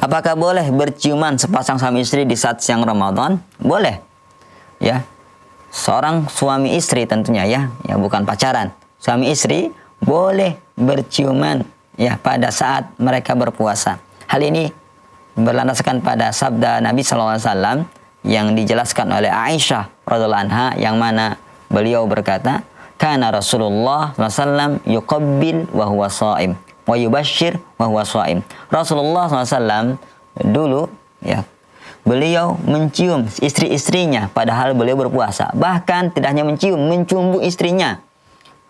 Apakah boleh berciuman sepasang suami istri di saat siang Ramadan? Boleh. Ya. Seorang suami istri tentunya ya bukan pacaran. Suami istri boleh berciuman ya pada saat mereka berpuasa. Hal ini berlandaskan pada sabda Nabi SAW yang dijelaskan oleh Aisyah radhiallahu anha, yang mana beliau berkata, "Kana Rasulullah SAW yuqabbil wa huwa shaim wa yubashshir wa huwa shaim." Rasulullah SAW dulu ya beliau mencium istri-istrinya padahal beliau berpuasa. Bahkan tidak hanya mencium, mencumbu istrinya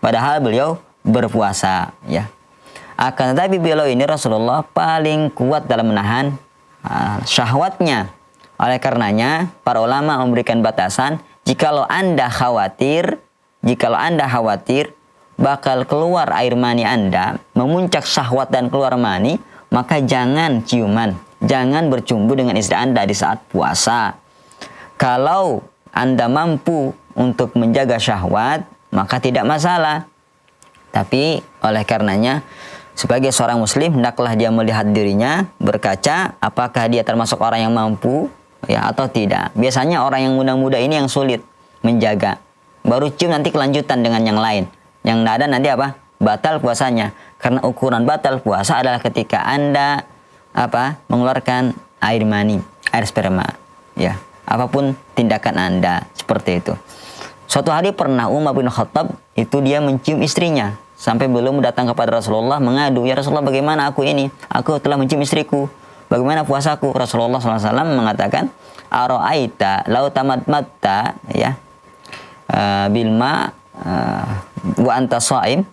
padahal beliau berpuasa ya. Akan tetapi beliau ini Rasulullah paling kuat dalam menahan syahwatnya. Oleh karenanya para ulama memberikan batasan, jikalau Anda khawatir bakal keluar air mani Anda, memuncak syahwat dan keluar mani, maka jangan ciuman, jangan bercumbu dengan istri Anda di saat puasa. Kalau Anda mampu untuk menjaga syahwat, maka tidak masalah. Tapi oleh karenanya sebagai seorang muslim hendaklah dia melihat dirinya, berkaca apakah dia termasuk orang yang mampu ya atau tidak. Biasanya orang yang muda-muda ini yang sulit menjaga. Baru cium nanti kelanjutan dengan yang lain. Yang tidak ada nanti apa? Batal puasanya. Karena ukuran batal puasa adalah ketika Anda mengeluarkan air mani, air sperma. Ya, apapun tindakan Anda seperti itu. Suatu hari pernah Umar bin Khattab itu dia mencium istrinya sampai belum datang kepada Rasulullah mengadu, "Ya Rasulullah, bagaimana aku ini? Aku telah mencium istriku. Bagaimana puasaku?" Rasulullah SAW mengatakan, "Ara'aita lau tamatmatta ya bilma wa anta shaim."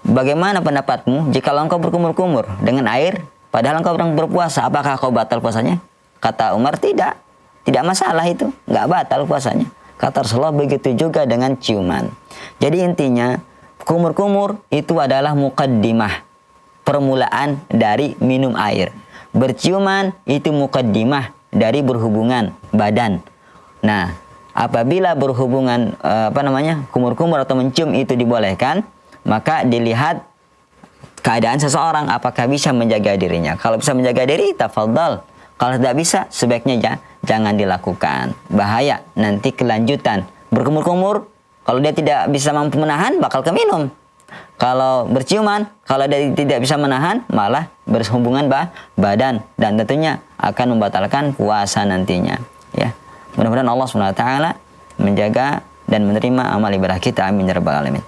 Bagaimana pendapatmu jika engkau berkumur-kumur dengan air padahal engkau berpuasa? Apakah kau batal puasanya? Kata Umar, tidak masalah itu, nggak batal puasanya. Kata Rasulullah, begitu juga dengan ciuman. Jadi intinya kumur-kumur itu adalah muqaddimah, permulaan dari minum air. Berciuman itu muqaddimah dari berhubungan badan. Nah, apabila berhubungan kumur-kumur atau mencium itu dibolehkan, maka dilihat keadaan seseorang apakah bisa menjaga dirinya. Kalau bisa menjaga diri, tafadhal. Kalau tidak bisa, sebaiknya jangan dilakukan. Bahaya nanti kelanjutan. Berkumur-kumur, kalau dia tidak bisa mampu menahan, bakal keminum. Kalau berciuman, kalau dia tidak bisa menahan, malah berhubungan badan. Dan tentunya akan membatalkan puasa nantinya. Ya, mudah-mudahan Allah SWT menjaga dan menerima amal ibadah kita. Amin ya rabbal alamin.